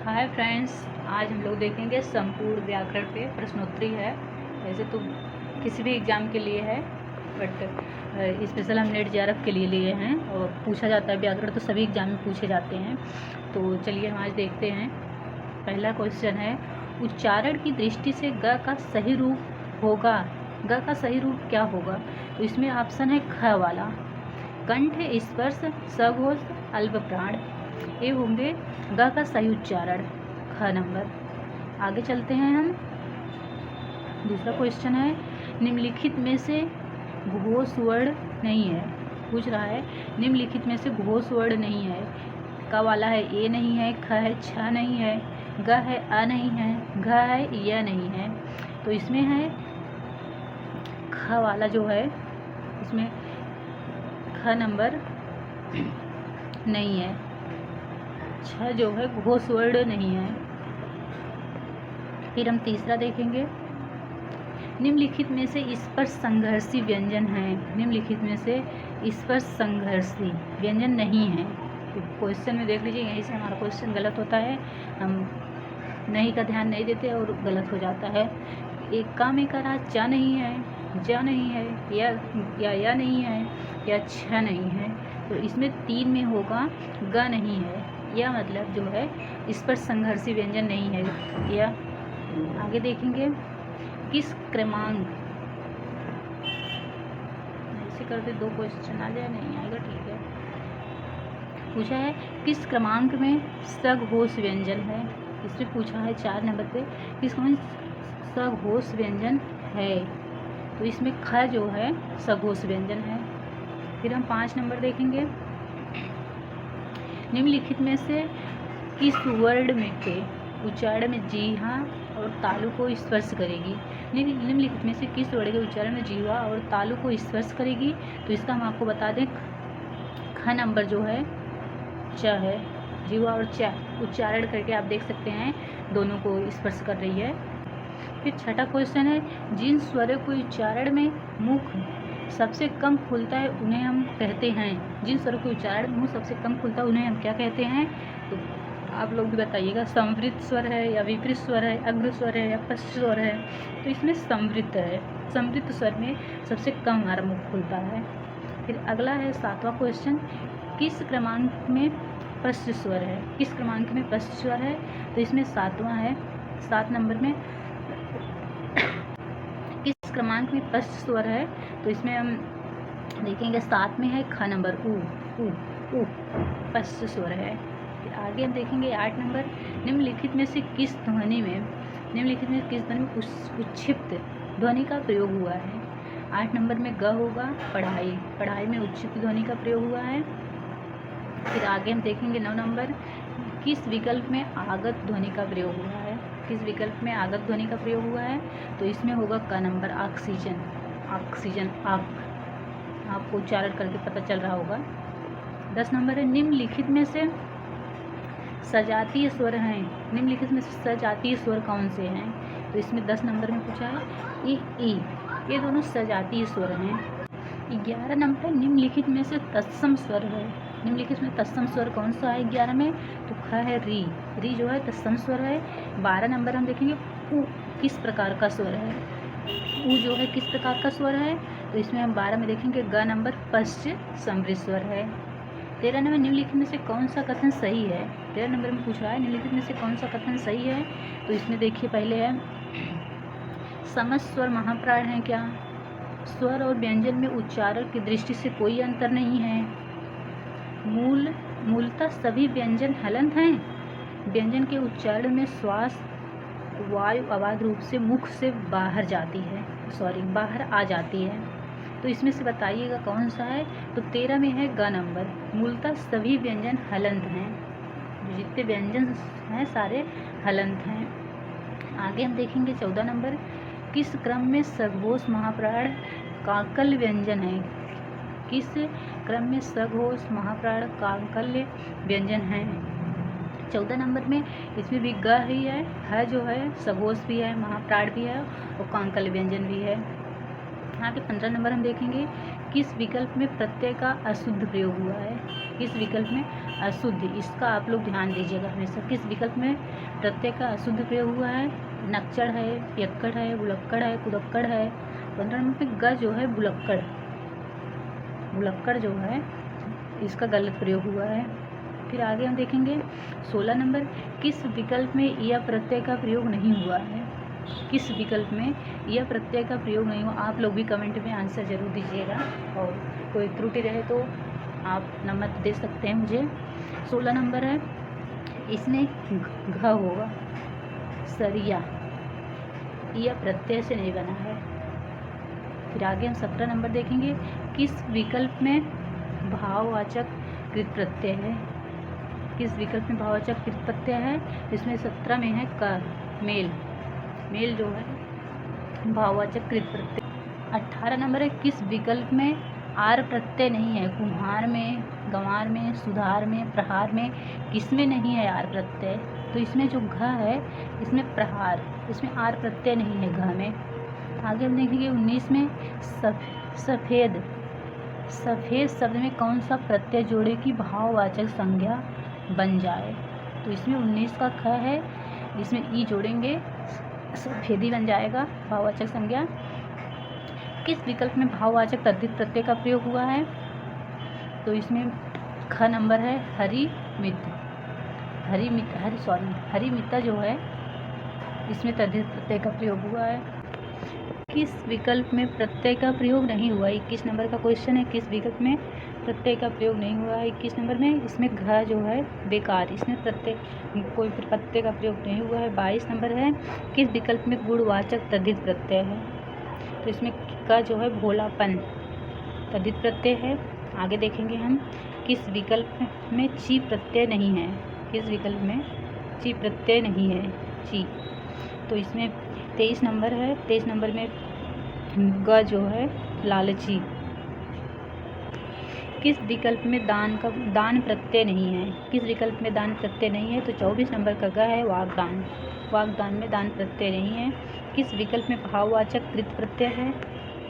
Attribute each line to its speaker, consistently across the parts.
Speaker 1: Hi friends, आज हम लोग देखेंगे संपूर्ण व्याकरण पे प्रश्नोत्तरी है। वैसे तो किसी भी एग्ज़ाम के लिए है, बट स्पेशल हम नेट जेआरएफ के लिए हैं और पूछा जाता है व्याकरण, तो सभी एग्जाम में पूछे जाते हैं। तो चलिए हम आज देखते हैं। पहला क्वेश्चन है, उच्चारण की दृष्टि से ग का सही रूप होगा। ग का सही रूप क्या होगा? तो इसमें ऑप्शन है ख वाला, कंठ स्पर्श सघोष अल्प प्राण, ये होंगे ग का सही उच्चारण, ख नंबर। आगे चलते हैं हम। दूसरा क्वेश्चन है, निम्नलिखित में से घोष वर्ण नहीं है। पूछ रहा है निम्नलिखित में से घोष वर्ण नहीं है। क वाला है ए नहीं है, ख है छ नहीं है, ग है अ नहीं है, घ है य नहीं है। तो इसमें है ख वाला जो है, इसमें ख नंबर नहीं है। छ जो है घोष वर्ण नहीं है। फिर हम तीसरा देखेंगे, निम्नलिखित में से स्पर्श संघर्षी व्यंजन है। निम्नलिखित में से स्पर्श संघर्षी व्यंजन नहीं है। क्वेश्चन में देख लीजिए, यहीं से हमारा क्वेश्चन गलत होता है, हम नहीं का ध्यान नहीं देते और गलत हो जाता है। एक का में करा च नहीं है, ज नहीं है, या नहीं है, या छ नहीं है। तो इसमें तीन में होगा ग नहीं है, या मतलब जो है स्पर्श संघर्षी व्यंजन नहीं है। या आगे देखेंगे, किस क्रमांक, ऐसे करते दो क्वेश्चन आ जाए, नहीं आएगा, ठीक है। पूछा है किस क्रमांक में सघोष व्यंजन है। इसमें पूछा है 4 नंबर पे किस क्रमांक सघोष व्यंजन है। तो इसमें ख जो है सघोष व्यंजन है। फिर हम 5 नंबर देखेंगे, निम्नलिखित में से किस वर्ण में के उच्चारण में जीहा और तालु को स्पर्श करेगी। निम्नलिखित में से किस वर्ण के उच्चारण में जीवा और तालु को स्पर्श करेगी। तो इसका हम आपको बता दें, ख नंबर जो है च है। जीवा और च उच्चारण करके आप देख सकते हैं दोनों को स्पर्श कर रही है। फिर छठा क्वेश्चन है, जिन स्वरों को उच्चारण में मुख सबसे कम खुलता है उन्हें हम कहते हैं। जिन स्वरों के उच्चारण मुंह सबसे कम खुलता है उन्हें हम क्या कहते हैं? तो आप लोग भी बताइएगा, संवृत स्वर है या विपरीत स्वर है, अग्र स्वर है या पश्च स्वर है। तो इसमें संवृत है। संवृत स्वर में सबसे कम हमारा मुख खुलता है। फिर अगला है 7वां क्वेश्चन, किस क्रमांक में पश्च स्वर है। किस क्रमांक में पश्च स्वर है? तो इसमें 7वां है। 7 नंबर में किस क्रमांक में पश्च स्वर है? तो इसमें हम देखेंगे 7 में है ख नंबर, उ उ पश्च स्वर है। फिर आगे हम देखेंगे 8 नंबर, निम्नलिखित में से किस ध्वनि में उच्छिप्त ध्वनि का प्रयोग हुआ है। 8 नंबर में ग होगा, पढ़ाई में उच्छिप्त ध्वनि का प्रयोग हुआ है। फिर आगे हम देखेंगे 9 नंबर, किस विकल्प में आगत ध्वनि का प्रयोग हुआ है। किस विकल्प में आगत ध्वनि का प्रयोग हुआ है? तो इसमें होगा क नंबर, ऑक्सीजन। आपको उच्चारण करके पता चल रहा होगा। 10 नंबर है, निम्नलिखित में से सजातीय स्वर हैं। निम्नलिखित में से सजातीय स्वर कौन से हैं? तो इसमें 10 नंबर में पूछा है ई, ये दोनों सजातीय स्वर हैं। 11 नंबर, निम्नलिखित में से तत्सम स्वर है। निम्नलिखित में तत्सम स्वर कौन सा है 11 में? तो ख है, री जो है तत्सम स्वर है। 12 नंबर हम देखेंगे, उ किस प्रकार का स्वर है। उ जो है किस प्रकार का स्वर है? तो इसमें हम 12 में देखेंगे ग नंबर पश्च समृद्ध स्वर है। 13 नंबर, निम्नलिखित में से कौन सा कथन सही है। 13 नंबर में पूछा है निम्नलिखित में से कौन सा कथन सही है। तो इसमें देखिए, पहले है समस्त स्वर महाप्राण है क्या। स्वर और व्यंजन में उच्चारण की दृष्टि से कोई अंतर नहीं है। मूलतः सभी व्यंजन हलंत हैं। व्यंजन के उच्चारण में श्वास वायु अबाध रूप से मुख से बाहर आ जाती है। तो इसमें से बताइएगा कौन सा है। तो 13 में है ग नंबर, मूलतः सभी व्यंजन हलंत हैं। जितने व्यंजन हैं सारे हलंत हैं। आगे हम देखेंगे 14 नंबर, किस क्रम में सघोष महाप्राण काकल व्यंजन है। किस क्रम में सघोष महाप्राण काकल्य व्यंजन है। 14 नंबर में इसमें भी ग ही है, ह जो है सघोष भी है, महाप्राण भी है और काकल्य व्यंजन भी है। आगे 15 नंबर हम देखेंगे, किस विकल्प में प्रत्यय का अशुद्ध प्रयोग हुआ है? किस विकल्प में अशुद्ध, इसका आप लोग ध्यान दीजिएगा हमेशा। किस विकल्प में प्रत्यय का अशुद्ध प्रयोग हुआ है? नक्चड़ है, पियक्कड़ है, बुलक्कड़ है, कुदक्कड़ है। 15 नंबर पे ग जो है बुलक्कड़, बुलक्कड़ जो है इसका गलत प्रयोग हुआ है। फिर आगे हम देखेंगे 16 नंबर, किस विकल्प में यह प्रत्यय का प्रयोग नहीं हुआ है? किस विकल्प में यह प्रत्यय का प्रयोग नहीं हुआ? आप लोग भी कमेंट में आंसर जरूर दीजिएगा, और कोई त्रुटि रहे तो आप नंबर दे सकते हैं मुझे। 16 नंबर है, इसमें घ होगा, सरिया, यह प्रत्यय से नहीं बना है। फिर आगे हम 17 नंबर देखेंगे, किस विकल्प में भाववाचक कृत प्रत्यय है? किस विकल्प में भाववाचक कृत प्रत्यय है? इसमें 17 में है क, मेल, मेल जो है भाववाचक कृत प्रत्यय। 18 नंबर है, किस विकल्प में आर प्रत्यय नहीं है? कुम्हार में, गंवार में, सुधार में, प्रहार में, किसमें नहीं है आर प्रत्यय? तो इसमें जो घ है इसमें प्रहार, इसमें आर प्रत्यय नहीं है घ में। आगे हम देखेंगे 19 में सफ़ेद, सफ़ेद शब्द में कौन सा प्रत्यय जोड़े कि भाववाचक संज्ञा बन जाए? तो इसमें 19 का ख है, इसमें ई जोड़ेंगे, सफ़ेदी बन जाएगा भाववाचक संज्ञा। किस विकल्प में भाववाचक तद्धित प्रत्यय का प्रयोग हुआ है? तो इसमें ख नंबर है, हरि मित, हरि मिता जो है इसमें तद्धित प्रत्यय का प्रयोग हुआ है। किस विकल्प में प्रत्यय का प्रयोग नहीं हुआ? 21 नंबर का क्वेश्चन है, किस विकल्प में प्रत्यय का प्रयोग नहीं हुआ है? 21 नंबर में इसमें घ जो है बेकार, इसमें प्रत्यय कोई प्रत्यय का प्रयोग नहीं हुआ है। 22 नंबर है, किस विकल्प में गुणवाचक तद्धित प्रत्यय है? तो इसमें का जो है भोलापन तद्धित प्रत्यय है। आगे देखेंगे हम, किस विकल्प में ची प्रत्यय नहीं है? किस विकल्प में ची प्रत्यय नहीं है? ची, तो इसमें 23 नंबर है, 23 नंबर में ग जो है लालची। किस विकल्प में दान प्रत्यय नहीं है? किस विकल्प में दान प्रत्यय नहीं है? तो 24 नंबर का ग है वागदान, वागदान में दान प्रत्यय नहीं है। किस विकल्प में भाववाचक कृत प्रत्यय है?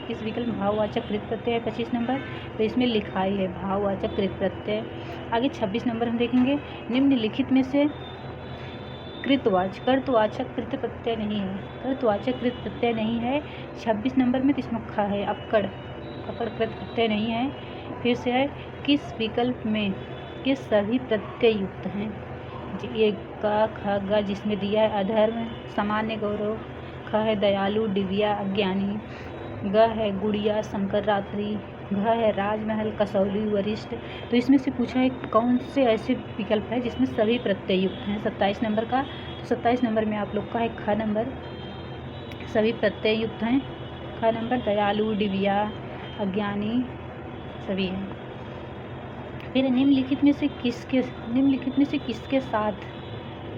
Speaker 1: किस विकल्प में भाववाचक कृत प्रत्यय है? 25 नंबर, तो इसमें लिखाई है भाववाचक कृत प्रत्यय। आगे 26 नंबर हम देखेंगे, निम्नलिखित में से कर्तवाचक कृत प्रत्यय नहीं है, कर्तवाचक कृत प्रत्यय नहीं है। 26 नंबर में इसमें ख है, अक्कड़, अक्कड़ कृत प्रत्यय नहीं है। फिर से है, किस विकल्प में किस सभी प्रत्यय युक्त हैं? ये क, ख, ग जिसमें दिया है अधर्म, सामान्य गौरव, ख है दयालु, दिव्या, अज्ञानी, ग है गुड़िया, शंकर रात्रि, घ है राजमहल, कसौली, वरिष्ठ। तो इसमें से पूछा है कौन से ऐसे विकल्प है जिसमें सभी प्रत्यय युक्त हैं? 27 नंबर का, तो 27 नंबर में आप लोग का है ख नंबर, सभी प्रत्यय युक्त हैं। ख नंबर दयालु, दिव्या, अज्ञानी सभी हैं। फिर निम्नलिखित में से किसके साथ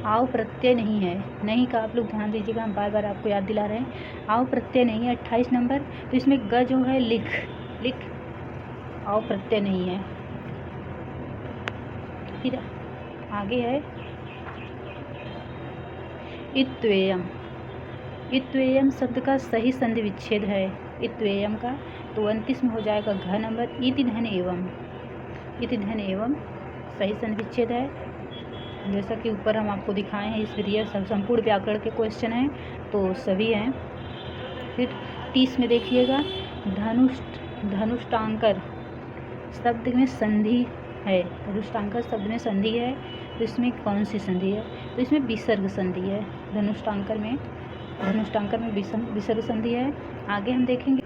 Speaker 1: आव प्रत्यय नहीं है? नहीं का आप लोग ध्यान दीजिएगा, हम बार बार आपको याद दिला रहे हैं। आव प्रत्यय नहीं है 28 नंबर, तो इसमें ग जो है लिख, आव प्रत्यय नहीं है। फिर आगे है इत्वेयम, इत्वेयम शब्द का सही संधि विच्छेद है इत्वेयम का, तो 29 में हो जाएगा घ नंबर। इति धन एवं, इति धन एवं सही संधि विच्छेद है, जैसा कि ऊपर हम आपको दिखाए हैं। इस वीडियो संपूर्ण व्याकरण के क्वेश्चन हैं तो सभी हैं। फिर 30 में देखिएगा, धनुष्टांकर शब्द में संधि है, धनुष्टांकर शब्द में संधि है, तो इसमें कौन सी संधि है? तो इसमें विसर्ग संधि है। धनुष्टांकर में विसर्ग संधि है। आगे हम देखेंगे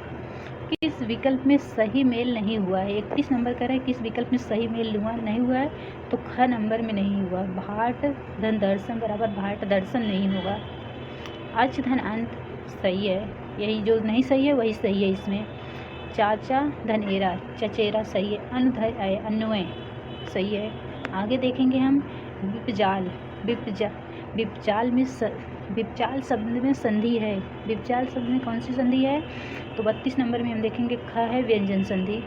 Speaker 1: किस विकल्प में सही मेल नहीं हुआ है। 31 नंबर कह रहा है किस विकल्प में सही मेल नहीं हुआ है, तो ख नंबर में नहीं हुआ। भाट धन दर्शन बराबर भाट दर्शन नहीं होगा। अच धन अंत सही है, यही जो नहीं सही है वही सही है इसमें। चाचा धन एरा चचेरा सही है। अन धन अन्वय सही है। आगे देखेंगे हम विपजाल, विपचाल शब्द में संधि है। विपचाल शब्द में कौन सी संधि है? तो 32 नंबर में हम देखेंगे ख है व्यंजन संधि।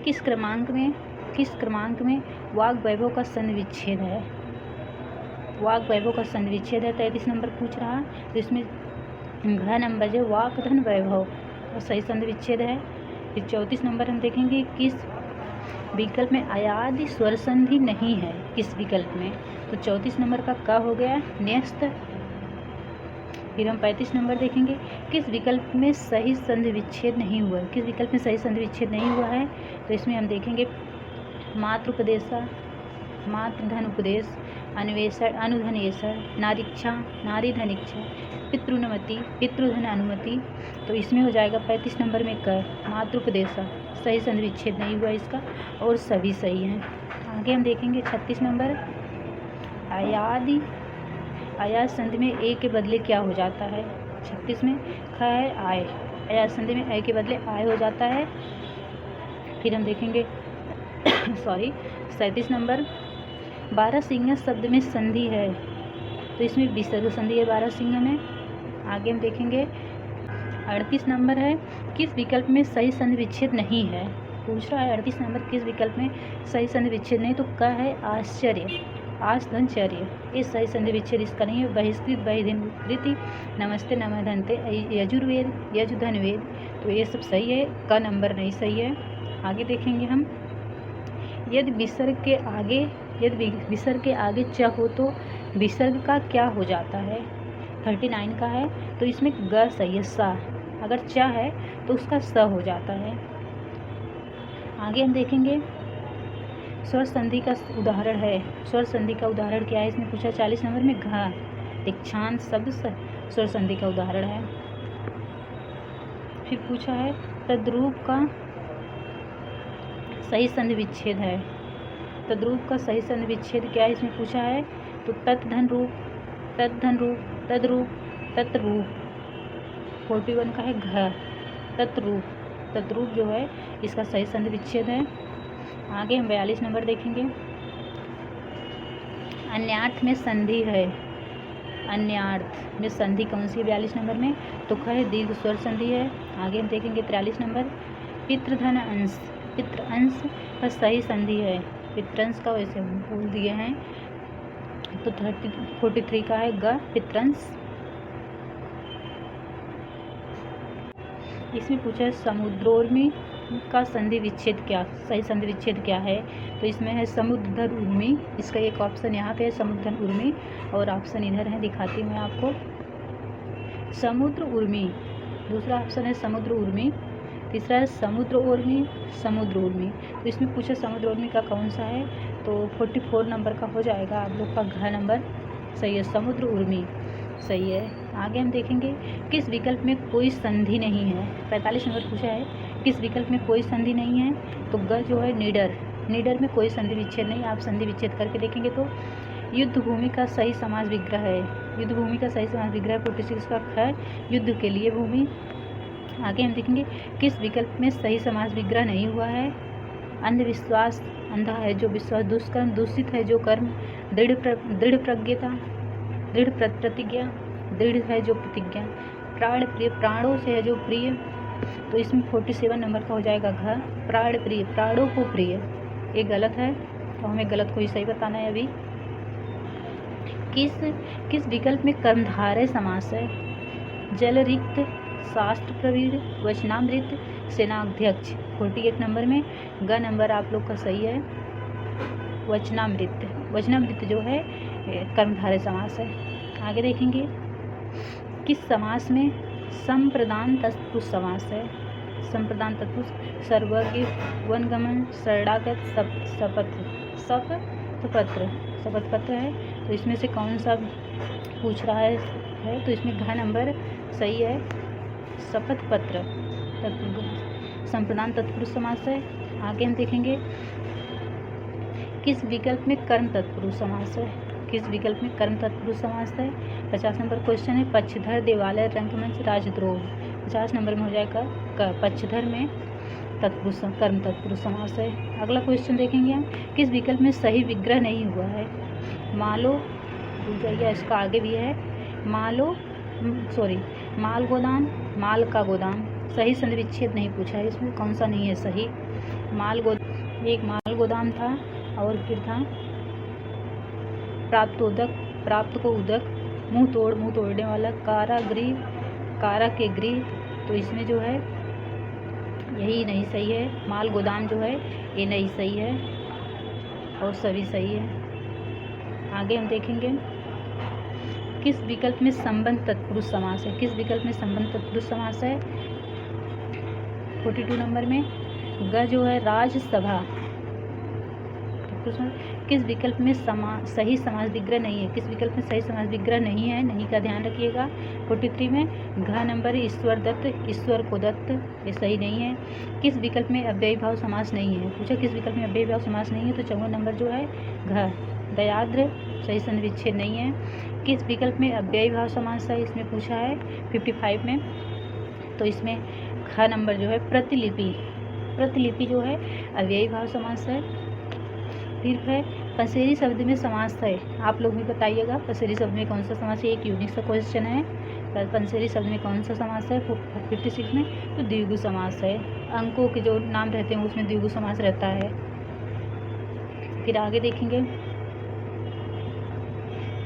Speaker 1: किस क्रमांक में वाग वैभव का संधि विच्छेद है? वाग वैभव का संधि विच्छेद है 33 नंबर पूछ रहा है, तो इसमें घ नंबर जो वाक धन वैभव, और सही संधि विच्छेद है। फिर 34 नंबर हम देखेंगे किस विकल्प में अयादि स्वर संधि नहीं है, किस विकल्प में, तो 34 नंबर का क हो गया न्यस्त। फिर हम 35 नंबर देखेंगे किस विकल्प में सही संधि विच्छेद नहीं हुआ है, किस विकल्प में सही संधि विच्छेद नहीं हुआ है, तो इसमें हम देखेंगे मातृपदेशा, मातृधन उपदेश, अन्वेषण अनुधनेषण, नारीक्षा नारीधनिक्षा, पितृनुमति पितृधन अनुमति, तो इसमें हो जाएगा 35 नंबर में क मातृपदेशा, सही संधि विच्छेद नहीं हुआ इसका और सभी सही हैं। आगे हम देखेंगे 36 नंबर अयादि, अयाद संधि में ए के बदले क्या हो जाता है, 36 में ख है आय, अयाद संधि में ए के बदले आय हो जाता है। फिर हम देखेंगे 37 नंबर बारहसिंगा शब्द में संधि है, तो इसमें विसर्ग संधि है बारहसिंगा में। आगे हम देखेंगे 38 नंबर है किस विकल्प में सही संधि विच्छेद नहीं है, पूछ रहा है 38 नंबर किस विकल्प में सही संधि विच्छेद नहीं, तो क है आश्चर्य, आश्चर्य, ये सही संधि विच्छेद इसका नहीं है। बहिष्कृत बहिधृति, नमस्ते नमधनते, यजुर्वेद यजुधनवेद, तो ये सब सही है, का नंबर नहीं सही है। आगे देखेंगे हम यदि विसर्ग के आगे, यदि विसर्ग के आगे च हो तो विसर्ग का क्या हो जाता है, 39 का है, तो इसमें ग सही है, सा, अगर च है तो उसका स हो जाता है। आगे हम देखेंगे स्वर संधि का उदाहरण है, स्वर संधि का उदाहरण क्या है, इसमें पूछा 40 नंबर में घ, दीक्षांत शब्द स्वर संधि का उदाहरण है। फिर पूछा है तद्रूप का सही संधि विच्छेद है, तद्रूप का सही संधि विच्छेद क्या है, इसमें पूछा है, तो तत्धन रूप, तत्धन रूप, तद्रूप, तत्रूप, 41 का है घ, तत्रूप, तद्रूप जो है इसका सही संधि विच्छेद है। आगे हम 42 नंबर देखेंगे अन्यार्थ में संधि है, अन्यार्थ में संधि कौन सी है 42 नंबर में, तो ख है दीर्घ स्वर संधि है। आगे हम देखेंगे 43 नंबर पितृधन अंश, पितृ अंश का सही संधि है, पितृंश का वैसे बोल दिए हैं, तो 43 का है ग, पितृंश। इसमें पूछा है समुद्रोर्मी का संधि विच्छेद क्या, सही संधि विच्छेद क्या है, तो इसमें है समुद्रधर उर्मी, इसका एक ऑप्शन यहाँ पे है समुद्रधर उर्मी, और ऑप्शन इधर है दिखाती हूँ मैं आपको, समुद्र उर्मी, दूसरा ऑप्शन है समुद्र उर्मी, तीसरा है समुद्र उर्मी, समुद्र उर्मी, तो इसमें पूछा समुद्र उर्मी का कौन सा है, तो 44 नंबर का हो जाएगा आप लोग का घ नंबर सही है, समुद्र उर्मी सही है। आगे हम देखेंगे किस विकल्प में कोई संधि नहीं है, 45 नंबर पूछा है किस विकल्प में कोई संधि नहीं है, तो ग जो है निडर, निडर में कोई संधि विच्छेद नहीं, आप संधि विच्छेद करके देखेंगे तो युद्ध भूमि का सही समास विग्रह है, युद्ध भूमि का सही समास विग्रह 46 का ख, युद्ध के लिए भूमि। आगे हम देखेंगे किस विकल्प में सही समास विग्रह नहीं हुआ है, अंधविश्वास, अंधा है जो विश्वास, दुष्कर्म, दूषित है जो कर्म, दृढ़ प्रज्ञता, दृढ़ प्रतिज्ञा, दृढ़ है जो प्रतिज्ञा, प्राण प्रिय, प्राणों से है जो प्रिय, तो इसमें 47 नंबर का हो जाएगा घ, प्राण प्रिय, प्राणों को प्रिय, ये गलत है, तो हमें गलत को ही सही बताना है। अभी किस विकल्प में कर्मधारय समास है, जल रिक्त, शास्त्र प्रवीण, वचनामृत, सेनाध्यक्ष, 48 नंबर में ग नंबर आप लोग का सही है, वचनामृत, वचनामृत जो है कर्मधारय समास है। आगे देखेंगे किस समास में संप्रदान तत्पुरुष समास है, संप्रदान तत्पुरुष सर्वज्ञ, वनगमन, शरणागत, शपथपत्र, शपथपत्र है, तो इसमें से कौन सा पूछ रहा है, तो इसमें घ नंबर सही है, शपथपत्र, संप्रदान तत्पुरुष समास है। आगे हम देखेंगे किस विकल्प में कर्म तत्पुरुष समास है, किस विकल्प में कर्म तत्पुरुष समास है, 50 नंबर क्वेश्चन है पक्षधर, देवालय, रंगमंच, राजद्रोह, 50 नंबर में हो जाएगा पक्षधर में तत्पुरुष, कर्म तत्पुरुष समास है। अगला क्वेश्चन देखेंगे हम किस विकल्प में सही विग्रह नहीं हुआ है, मालो, भूल जाइए इसका आगे भी है, माल गोदाम, माल का गोदाम, सही संधि विच्छेद नहीं पूछा है, इसमें कौन सा नहीं है सही, एक माल गोदाम था, और फिर था प्राप्तोदक, प्राप्त को उदक, मुंह तोड़ने वाला, कारागृह, कारा के गृह, तो इसमें जो है यही नहीं सही है। माल गोदाम जो है ये नहीं सही है और सभी सही है। आगे हम देखेंगे किस विकल्प में संबंध तत्पुरुष समास है। किस विकल्प में संबंध तत्पुरुष समास है? 42 नंबर में ग जो है राज्यसभा। किस विकल्प में सही समास विग्रह नहीं है? किस विकल्प में सही समास विग्रह नहीं है? नहीं का ध्यान रखिएगा। 43 में घ नंबर ईश्वर दत्त, ईश्वर को दत्त, ये सही नहीं है। किस विकल्प में अव्ययी भाव समास नहीं है? पूछा किस विकल्प में अव्ययी भाव समास नहीं है, तो 54 नंबर जो है घ। दयाद्र सही संधि विच्छेद नहीं है। किस विकल्प में अव्ययी भाव समास है, इसमें पूछा है 55 में, तो इसमें ख नंबर जो है प्रतिलिपि। प्रतिलिपि जो है अव्ययी भाव समास है। फिर है पसेरी शब्द में समास है। आप लोग भी बताइएगा पसेरी शब्द में कौन सा समास है। एक यूनिक सा क्वेश्चन है। पसेरी शब्द में कौन सा समास है? 56 में तो द्विगु समास है। अंकों के जो नाम रहते हैं उसमें द्विगु समास रहता है। फिर आगे देखेंगे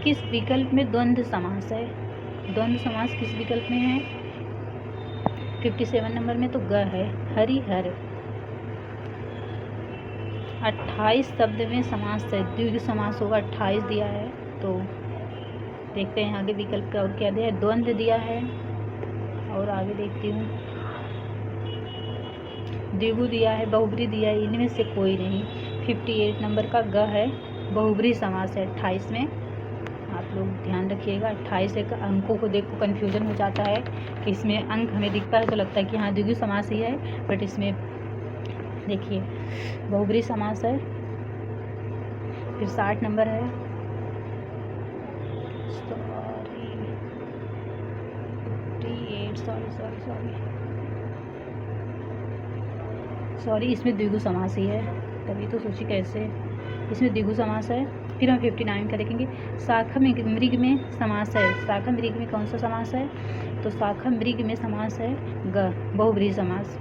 Speaker 1: किस विकल्प में द्वंद्व समास है? द्वंद्व समास किस विकल्प में है? 57 नंबर में तो ग है, हरिहर। 28 शब्द में समास है, द्विगु समास होगा। 28 दिया है, तो देखते हैं आगे विकल्प का और क्या दिया है। द्वंद्व दिया है, और आगे देखती हूँ द्विगु दिया है, बहुब्री दिया है, इनमें से कोई नहीं। 58 नंबर का ग है, बहुब्री समास है 28 में। आप लोग ध्यान रखिएगा। 28 एक अंकों को देख को कन्फ्यूजन हो जाता है कि इसमें अंक हमें दिखता है तो लगता है कि हाँ द्विगु समास ही है, बट इसमें देखिए बहुब्री समास है। फिर 60 नंबर है, सॉरी इसमें द्विगु समास ही है, तभी तो सोची कैसे इसमें द्विगु समास है। फिर हम 59 का देखेंगे। शाखा मृग में समास है। शाखा मृग में कौन सा समास है? तो शाखा मृग में समास है ग, बहुब्री समास।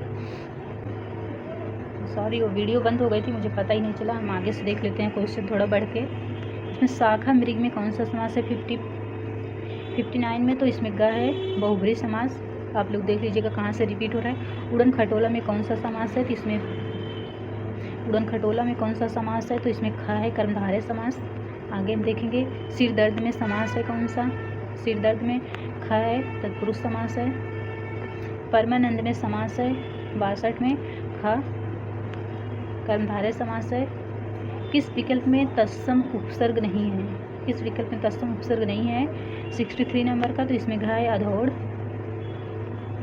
Speaker 1: सॉरी वो वीडियो बंद हो गई थी, मुझे पता ही नहीं चला। हम आगे से देख लेते हैं क्वेश्चन थोड़ा बढ़ के। इसमें शाखा मृग में कौन सा समास है? 59 में तो इसमें ग है, बहुब्री समास। आप लोग देख लीजिएगा कहाँ से रिपीट हो रहा है। उड़न खटोला में कौन सा समास है? तो इसमें उड़न खटोला में कौन सा समास है? तो इसमें ख है, कर्मधारय समास। आगे हम देखेंगे सिर दर्द में समास है कौन सा? सिर दर्द में ख है, तत्पुरुष समास है। परमानंद में समास है 62 में ख, कर्मधारय समास है। किस विकल्प में तत्सम उपसर्ग नहीं है? किस विकल्प में तत्सम उपसर्ग नहीं है? 63 नंबर का, तो इसमें घ है, अधोड़।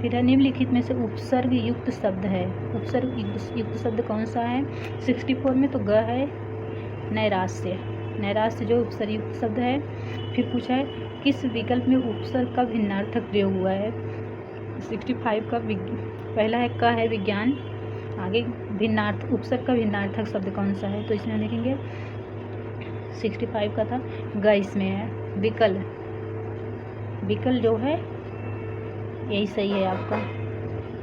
Speaker 1: फिर है निम्नलिखित में से उपसर्ग युक्त शब्द है। उपसर्ग युक्त शब्द कौन सा है? 64 में तो ग है, नैराश्य। नैराश्य जो उपसर्ग युक्त शब्द है। फिर पूछा है किस विकल्प में उपसर्ग का भिन्नार्थक प्रयोग हुआ है? 65 का पहला है क है, विज्ञान। आगे भिन्नार्थ, उपसर्ग का भिन्नार्थक शब्द कौन सा है? तो इसमें देखेंगे 65 का था ग, इसमें है विकल। विकल जो है यही सही है आपका।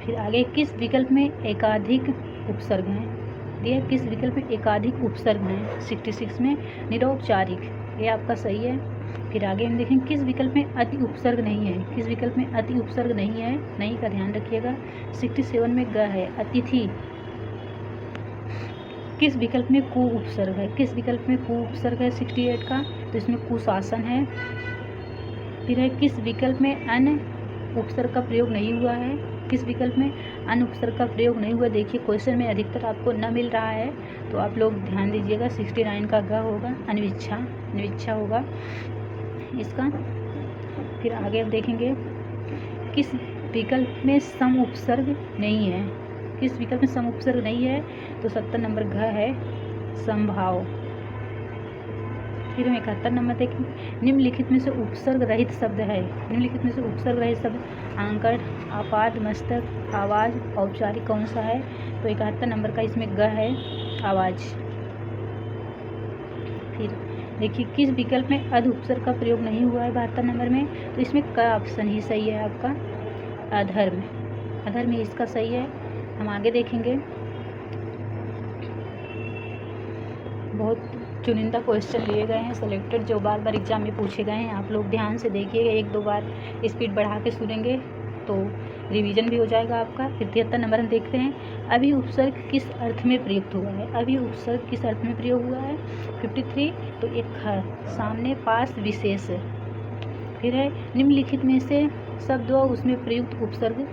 Speaker 1: फिर आगे किस विकल्प में एकाधिक उपसर्ग हैं? दिया किस विकल्प में एकाधिक उपसर्ग हैं? 66 में निरौपचारिक, ये आपका सही है। फिर आगे हम देखें किस विकल्प में अति उपसर्ग नहीं है? किस विकल्प में अति उपसर्ग नहीं है? नहीं का ध्यान रखिएगा। 67 में ग है, अतिथि। किस विकल्प में कु उपसर्ग है? किस विकल्प में कु उपसर्ग है 68 का? तो इसमें कुशासन है। फिर है किस विकल्प में अन उपसर्ग का प्रयोग नहीं हुआ है? किस विकल्प में अन उपसर्ग का प्रयोग नहीं हुआ? देखिए क्वेश्चन में अधिकतर आपको न मिल रहा है, तो आप लोग ध्यान दीजिएगा। 69 का ग होगा, अनविच्छा, अनविच्छा होगा इसका। फिर आगे हम देखेंगे किस विकल्प में सम उपसर्ग नहीं है? किस विकल्प में सम उपसर्ग नहीं है? तो 70 नंबर घ है, संभाव। फिर हम 71 नंबर देखें। निम्नलिखित में से उपसर्ग रहित शब्द है। निम्नलिखित में से उपसर्ग रहित शब्द आंकड़, आपाद मस्तक, आवाज़, औपचारिक कौन सा है? तो 71 नंबर का इसमें ग है, आवाज़। फिर देखिए किस विकल्प में अध उपसर्ग का प्रयोग नहीं हुआ है 72 नंबर में? तो इसमें क ऑप्शन ही सही है आपका, अधर्म। अधर्म ही इसका सही है। हम आगे देखेंगे। बहुत चुनिंदा क्वेश्चन लिए गए हैं, सेलेक्टेड, जो बार बार एग्जाम में पूछे गए हैं। आप लोग ध्यान से देखिएगा, 1-2 बार स्पीड बढ़ा के सुनेंगे तो रिवीजन भी हो जाएगा आपका। फिर 73 नंबर हम देखते हैं, अभी उपसर्ग किस अर्थ में प्रयुक्त हुआ है। अभी उपसर्ग किस अर्थ में प्रयोग हुआ है। 53 तो एक सामने पास विशेष। फिर है निम्नलिखित में से शब्द व उसमें प्रयुक्त उपसर्ग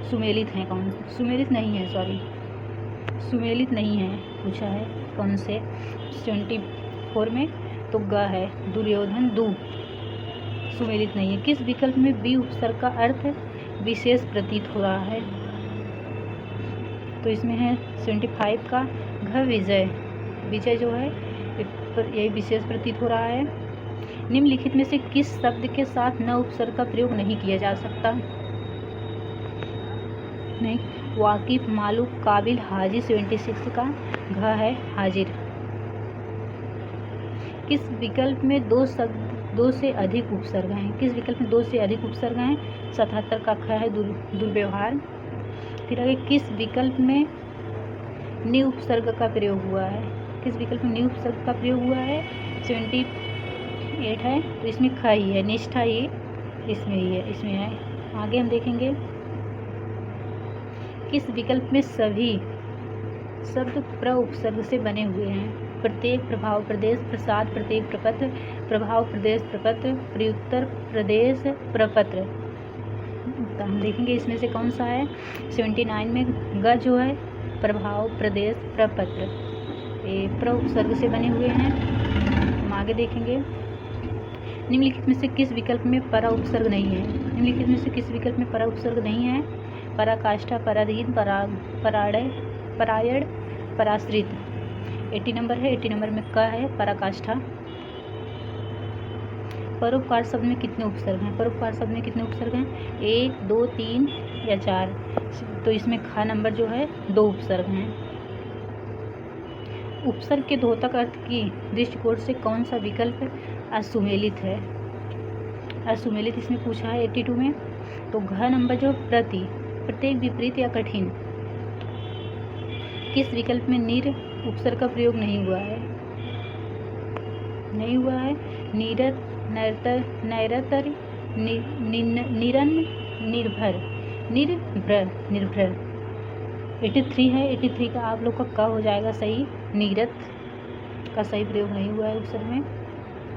Speaker 1: सुमेलित हैं कौन। सुमेलित नहीं है, सॉरी सुमेलित नहीं है पूछा है कौन से। 74 में तो ग है, दुर्योधन दू सुमेलित नहीं है। किस विकल्प में बी उपसर्ग का अर्थ विशेष प्रतीत हो रहा है। तो इसमें है 75 का घ विजय। विजय जो है यही विशेष प्रतीत हो रहा है। निम्नलिखित में से किस शब्द के साथ न उपसर्ग का प्रयोग नहीं किया जा सकता। नहीं, वाकिफ, मालूम, काबिल, हाजिर। 76 का घ है हाजिर। किस विकल्प में दो से अधिक उपसर्ग हैं। किस विकल्प में 2 से अधिक उपसर्ग हैं। 77 का ख है दुर्व्यवहार। फिर आगे किस विकल्प में नि उपसर्ग का प्रयोग हुआ है। किस विकल्प में नि उपसर्ग का प्रयोग हुआ है। 78 है तो इसमें ख ही है, निष्ठा ही इसमें ही है, इसमें है। आगे हम देखेंगे किस विकल्प में सभी शब्द प्र उपसर्ग से बने हुए हैं। प्रत्येक, प्रभाव प्रदेश, प्रसाद, प्रत्येक, प्रपत्र, प्रभाव प्रदेश, प्रपत्र, प्रयुत्तर प्रदेश, प्रपत्र। तो हम देखेंगे इसमें से कौन सा है। 79 में ग जो है प्रभाव प्रदेश प्रपत्र, ये प्र उपसर्ग से बने हुए हैं। हम आगे देखेंगे निम्नलिखित में से किस विकल्प में परा उपसर्ग नहीं है। निम्नलिखित में से किस विकल्प में परा उपसर्ग नहीं है। पराकाष्ठा, पराधीन, परायण, पराश्रित। 80 नंबर है, 80 नंबर में क है पराकाष्ठा। परोपकार शब्द में कितने उपसर्ग हैं। परोपकार शब्द में कितने उपसर्ग हैं। 1, 2, 3 या 4। तो इसमें ख नंबर जो है 2 उपसर्ग हैं। उपसर्ग के द्योतक अर्थ की दृष्टिकोण से कौन सा विकल्प असुमेलित है। असुमेलित इसमें पूछा है 82 में। तो घ नंबर जो प्रति, प्रत्येक, विपरीत या कठिन। किस विकल्प में निर उपसर्ग का प्रयोग नहीं हुआ है। नहीं हुआ है। नीरत, नैरतर, नैरतर, निरन, निर्भर, निर्भर, निर्भर। 83 है, 83 का आप लोग का क हो जाएगा सही। नीरत का सही प्रयोग नहीं हुआ है उपसर्ग में,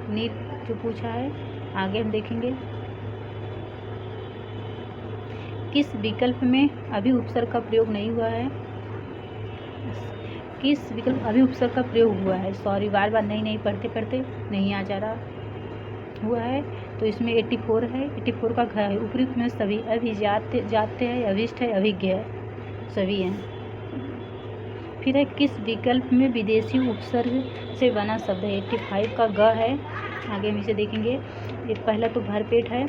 Speaker 1: नीर जो पूछा है। आगे हम देखेंगे किस विकल्प में अभी उपसर्ग का प्रयोग नहीं हुआ है। किस विकल्प अभी उपसर्ग का प्रयोग हुआ है। सॉरी, बार बार नहीं पढ़ते पढ़ते नहीं आ जा रहा हुआ है। तो इसमें 84 है, 84 का घ है। उपयुक्त में सभी, अभिजात्य, जात्य है, अभिष्ट है, अभिज्ञ है, सभी हैं। फिर है किस विकल्प में विदेशी उपसर्ग से बना शब्द है। 85 का ग है। आगे हम इसे देखेंगे। एक पहला तो भरपेट है।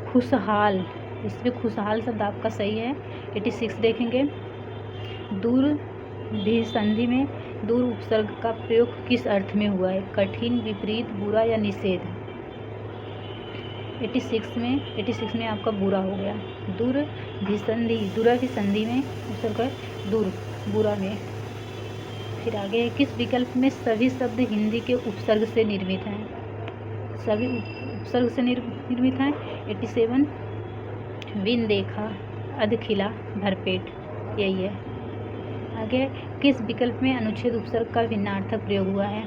Speaker 1: खुशहाल, इसमें खुशहाल शब्द आपका सही है। 86 देखेंगे। दूर भी संधि में दूर उपसर्ग का प्रयोग किस अर्थ में हुआ है। कठिन, विपरीत, बुरा या निषेध। 86 में आपका बुरा हो गया। दूर भी संधि, दूरा भी संधि में उपसर्ग है दूर, बुरा में। फिर आगे किस विकल्प में सभी शब्द हिंदी के उपसर्ग से निर्मित हैं। सभी उपसर्ग से निर्मित हैं। 87 बिन देखा, अधखिला, भरपेट, यही है। आगे किस विकल्प में अनुच्छेद उपसर्ग का भिन्नार्थक प्रयोग हुआ है।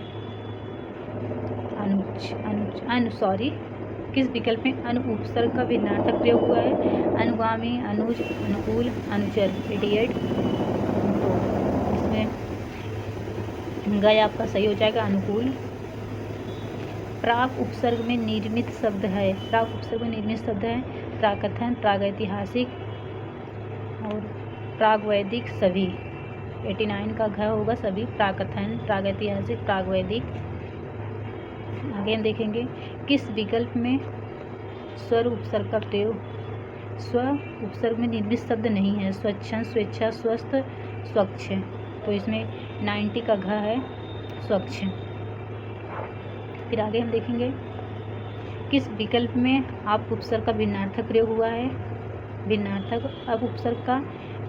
Speaker 1: किस विकल्प में अनु उपसर्ग का भिन्नार्थक प्रयोग हुआ है। अनुगामी, अनुज, अनुकूल, अनुचर। 88 तो इसमें गय आपका सही हो जाएगा, अनुकूल। प्राक उपसर्ग में निर्मित शब्द है। प्राक उपसर्ग में निर्मित शब्द है प्राकथन, प्रागैतिहासिक और प्रागवैदिक, सभी। 89 का घ होगा, सभी। प्राकथन, प्रागैतिहासिक, प्रागवैदिक। आगे हम देखेंगे किस विकल्प में स्वर उपसर्ग का प्रयोग। स्व उपसर्ग में निर्मित शब्द नहीं है। स्वच्छंद, स्वेच्छा, स्वस्थ, स्वच्छ। तो इसमें 90 का घ है, स्वच्छ। फिर आगे हम देखेंगे किस विकल्प में आप उपसर्ग का भिन्नार्थक प्रयोग हुआ है। भिन्नार्थक अब उपसर्ग का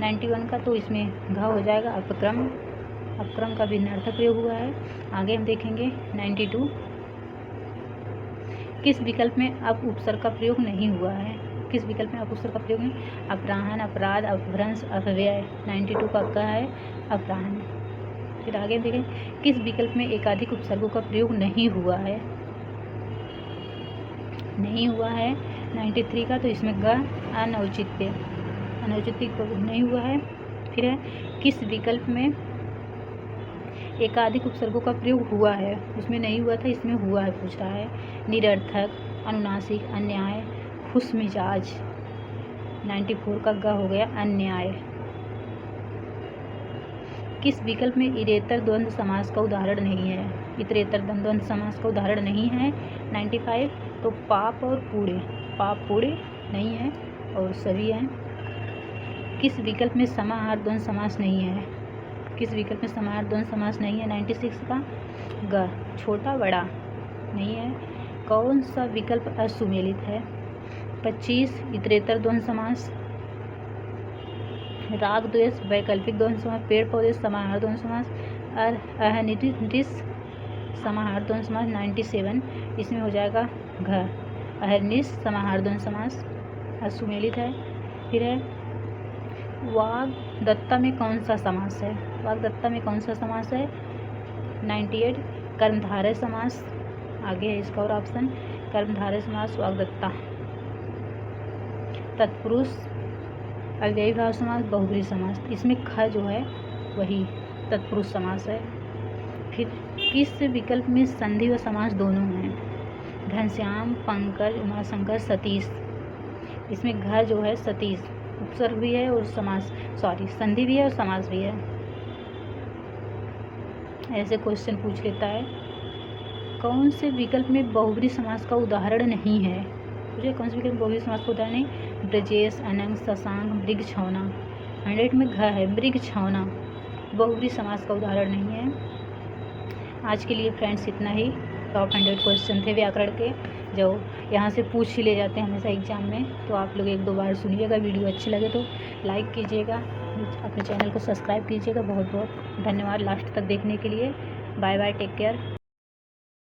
Speaker 1: 91 का, तो इसमें घ हो जाएगा, अपक्रम। अपक्रम का भिन्नार्थक प्रयोग हुआ है। आगे हम देखेंगे 92 किस विकल्प में अब उपसर्ग का प्रयोग नहीं हुआ है? किस विकल्प में अब उपसर्ग का प्रयोग नहीं? अपराहन, अपराध, अपभ्रंश, अपव्यय। 92 का क है अपराहन। फिर आगे देखें, किस विकल्प में एकाधिक उपसर्गों का प्रयोग नहीं हुआ है? नहीं हुआ है 93 का, तो इसमें ग अनौचित्य, अनौचित्य नहीं हुआ है। फिर है, किस विकल्प में एकाधिक उपसर्गों का प्रयोग हुआ है? उसमें नहीं हुआ था, इसमें हुआ है, पूछ रहा है। निरर्थक, अनुनासिक, अन्याय, खुशमिजाज। 94 का ग हो गया अन्याय। किस विकल्प में इतरेतर द्वंद्व समास का उदाहरण नहीं है? इतरेतर द्वंद्व समास का उदाहरण नहीं है 95, तो पाप और पूरे, पाप पूरे नहीं है और सभी हैं। किस विकल्प में समाहार द्वंद्व समास नहीं है? किस विकल्प में समाहार द्वंद्व समास नहीं है 96 का? ग छोटा बड़ा नहीं है। कौन सा विकल्प असुमेलित है? 25 इतरेतर द्वंद्व समास, राग द्वेष वैकल्पिक द्वंद्व समास, पेड़ पौधे समाहार द्वंद्व समास, अहनिटिस समाहार द्वंद्व समास। 97 इसमें हो जाएगा घ अहर्निश समाहार द्वंद्व समास, असुमेलित है। फिर है, वाग्दत्ता में कौन सा समास है? वाग्दत्ता में कौन सा समास है? 98 कर्मधारय समास, आगे है इसका और ऑप्शन, कर्मधारय समास वाग्दत्ता। तत्पुरुष, अव्ययी भाव समास, बहुब्रीहि समास, इसमें ख जो है वही तत्पुरुष समास है। फिर किस विकल्प में संधि व समास दोनों हैं? घनश्याम, पंकज, उमाशंकर, सतीश। इसमें घ जो है सतीश, उपसर्ग भी है और समास, संधि भी है और समास भी है। ऐसे क्वेश्चन पूछ लेता है। कौन से विकल्प में बहुब्रीहि समास का उदाहरण नहीं है? मुझे कौन से विकल्प बहुब्रीहि समास का उदाहरण नहीं? ब्रजेश, अनंग, शशांक, मृग छौना। 100 में घ है मृग छौना, बहुब्रीहि समास का उदाहरण नहीं है। आज के लिए फ्रेंड्स इतना ही। टॉप 100 क्वेश्चन थे व्याकरण के, जो यहाँ से पूछ ही ले जाते हैं हमेशा एग्जाम में, तो आप लोग 1-2 बार सुनिएगा। वीडियो अच्छी लगे तो लाइक कीजिएगा, अपने चैनल को सब्सक्राइब कीजिएगा। बहुत बहुत धन्यवाद लास्ट तक देखने के लिए। Bye bye, take care.